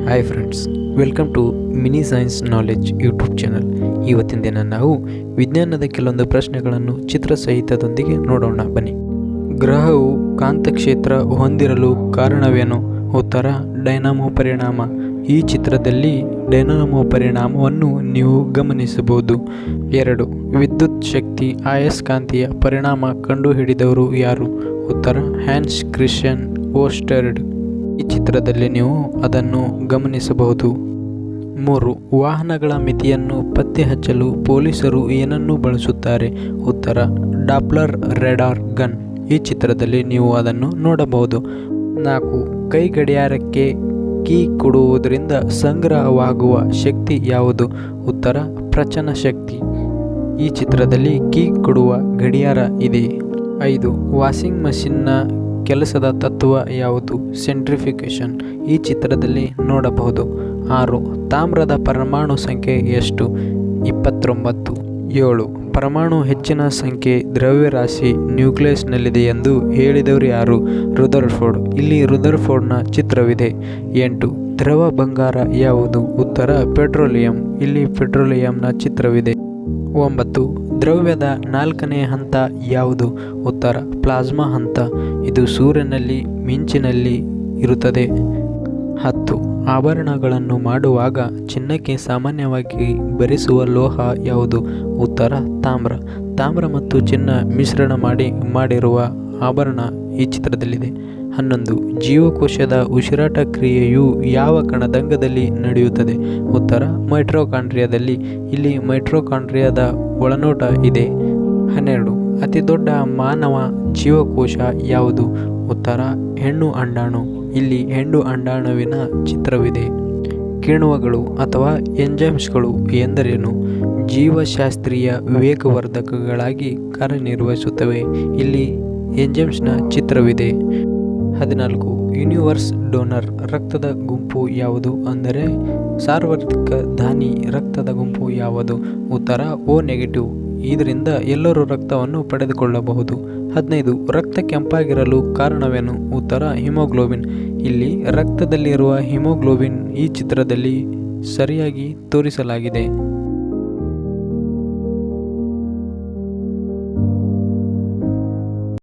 Hi friends, welcome to mini science knowledge YouTube channel. ಇವತ್ತಿನ ದಿನ ನಾವು ವಿಜ್ಞಾನದ ಕೆಲವೊಂದು ಪ್ರಶ್ನೆಗಳನ್ನು ಚಿತ್ರ ಸಹಿತದೊಂದಿಗೆ ನೋಡೋಣ ಬನ್ನಿ. ಗ್ರಹವು ಕಾಂತಕ್ಷೇತ್ರ ಹೊಂದಿರಲು ಕಾರಣವೇನು? ಉತ್ತರ ಡೈನಾಮೋ ಪರಿಣಾಮ. ಈ ಚಿತ್ರದಲ್ಲಿ ಡೈನಾಮೋ ಪರಿಣಾಮವನ್ನು ನೀವು ಗಮನಿಸಬಹುದು. 2. ವಿದ್ಯುತ್ ಶಕ್ತಿ ಆಯಸ್ಕಾಂತೀಯ ಪರಿಣಾಮ ಕಂಡುಹಿಡಿದವರು ಯಾರು? ಉತ್ತರ ಹ್ಯಾನ್ಸ್ ಕ್ರಿಶ್ಚಿಯನ್ ಓರ್ಸ್ಟೆಡ್. ಈ ಚಿತ್ರದಲ್ಲಿ ನೀವು ಅದನ್ನು ಗಮನಿಸಬಹುದು. 3. ವಾಹನಗಳ ಮಿತಿಯನ್ನು ಪತ್ತೆ ಹಚ್ಚಲು ಪೊಲೀಸರು ಏನನ್ನು ಬಳಸುತ್ತಾರೆ? ಉತ್ತರ ಡಾಪ್ಲರ್ ರೇಡಾರ್ ಗನ್. ಈ ಚಿತ್ರದಲ್ಲಿ ನೀವು ಅದನ್ನು ನೋಡಬಹುದು. 4. ಕೈ ಗಡಿಯಾರಕ್ಕೆ ಕೀ ಕೊಡುವುದರಿಂದ ಸಂಗ್ರಹವಾಗುವ ಶಕ್ತಿ ಯಾವುದು? ಉತ್ತರ ಪ್ರಚನ ಶಕ್ತಿ. ಈ ಚಿತ್ರದಲ್ಲಿ ಕೀ ಕೊಡುವ ಗಡಿಯಾರ ಇದೆ. 5. ವಾಷಿಂಗ್ ಮಷಿನ್ನ ಕೆಲಸದ ತತ್ವ ಯಾವುದು? ಸೆಂಟ್ರಿಫ್ಯೂಗೇಷನ್. ಈ ಚಿತ್ರದಲ್ಲಿ ನೋಡಬಹುದು. 6. ತಾಮ್ರದ ಪರಮಾಣು ಸಂಖ್ಯೆ ಎಷ್ಟು? 29. 7. ಪರಮಾಣು ಹೆಚ್ಚಿನ ಸಂಖ್ಯೆ ದ್ರವ್ಯರಾಶಿ ನ್ಯೂಕ್ಲಿಯಸ್ನಲ್ಲಿದೆ ಎಂದು ಹೇಳಿದವರು ಯಾರು? ರುದರ್ಫೋರ್ಡ್. ಇಲ್ಲಿ ರುದರ್ಫೋರ್ಡ್ನ ಚಿತ್ರವಿದೆ. 8. ದ್ರವ ಬಂಗಾರ ಯಾವುದು? ಉತ್ತರ ಪೆಟ್ರೋಲಿಯಂ. ಇಲ್ಲಿ ಪೆಟ್ರೋಲಿಯಂನ ಚಿತ್ರವಿದೆ. 9. ದ್ರವ್ಯದ 4ನೇ ಹಂತ ಯಾವುದು? ಉತ್ತರ ಪ್ಲಾಸ್ಮಾ ಹಂತ. ಇದು ಸೂರ್ಯನಲ್ಲಿ ಮಿಂಚಿನಲ್ಲಿ ಇರುತ್ತದೆ. 10. ಆಭರಣಗಳನ್ನು ಮಾಡುವಾಗ ಚಿನ್ನಕ್ಕೆ ಸಾಮಾನ್ಯವಾಗಿ ಬೆರೆಸುವ ಲೋಹ ಯಾವುದು? ಉತ್ತರ ತಾಮ್ರ. ತಾಮ್ರ ಮತ್ತು ಚಿನ್ನ ಮಿಶ್ರಣ ಮಾಡಿರುವ ಆಭರಣ ಈ ಚಿತ್ರದಲ್ಲಿದೆ. 11. ಜೀವಕೋಶದ ಉಸಿರಾಟ ಕ್ರಿಯೆಯು ಯಾವ ಕಣದಂಗದಲ್ಲಿ ನಡೆಯುತ್ತದೆ? ಉತ್ತರ ಮೈಟ್ರೋಕಾಂಡ್ರಿಯಾದಲ್ಲಿ. ಇಲ್ಲಿ ಮೈಟ್ರೋಕಾಂಡ್ರಿಯಾದ ಒಳನೋಟ ಇದೆ. 12. ಅತಿದೊಡ್ಡ ಮಾನವ ಜೀವಕೋಶ ಯಾವುದು? ಉತ್ತರ ಹೆಣ್ಣು ಅಂಡಾಣು. ಇಲ್ಲಿ ಹೆಣ್ಣು ಅಂಡಾಣುವಿನ ಚಿತ್ರವಿದೆ. ಕಿಣ್ವಗಳು ಅಥವಾ ಎಂಜೈಮ್ಸ್ಗಳು ಎಂದರೇನು? ಜೀವಶಾಸ್ತ್ರೀಯ ವೇಗವರ್ಧಕಗಳಾಗಿ ಕಾರ್ಯನಿರ್ವಹಿಸುತ್ತವೆ. ಇಲ್ಲಿ ಎಂಜೈಮ್ಸ್ನ ಚಿತ್ರವಿದೆ. 14. ಯೂನಿವರ್ಸ್ ಡೋನರ್ ರಕ್ತದ ಗುಂಪು ಯಾವುದು? ಅಂದರೆ ಸಾರ್ವತ್ರಿಕ ದಾನಿ ರಕ್ತದ ಗುಂಪು ಯಾವುದು? ಉತ್ತರ ಓ ನೆಗೆಟಿವ್. ಇದರಿಂದ ಎಲ್ಲರೂ ರಕ್ತವನ್ನು ಪಡೆದುಕೊಳ್ಳಬಹುದು. 15. ರಕ್ತ ಕೆಂಪಾಗಿರಲು ಕಾರಣವೇನು? ಉತ್ತರ ಹಿಮೋಗ್ಲೋಬಿನ್. ಇಲ್ಲಿ ರಕ್ತದಲ್ಲಿರುವ ಹಿಮೋಗ್ಲೋಬಿನ್ ಈ ಚಿತ್ರದಲ್ಲಿ ಸರಿಯಾಗಿ ತೋರಿಸಲಾಗಿದೆ.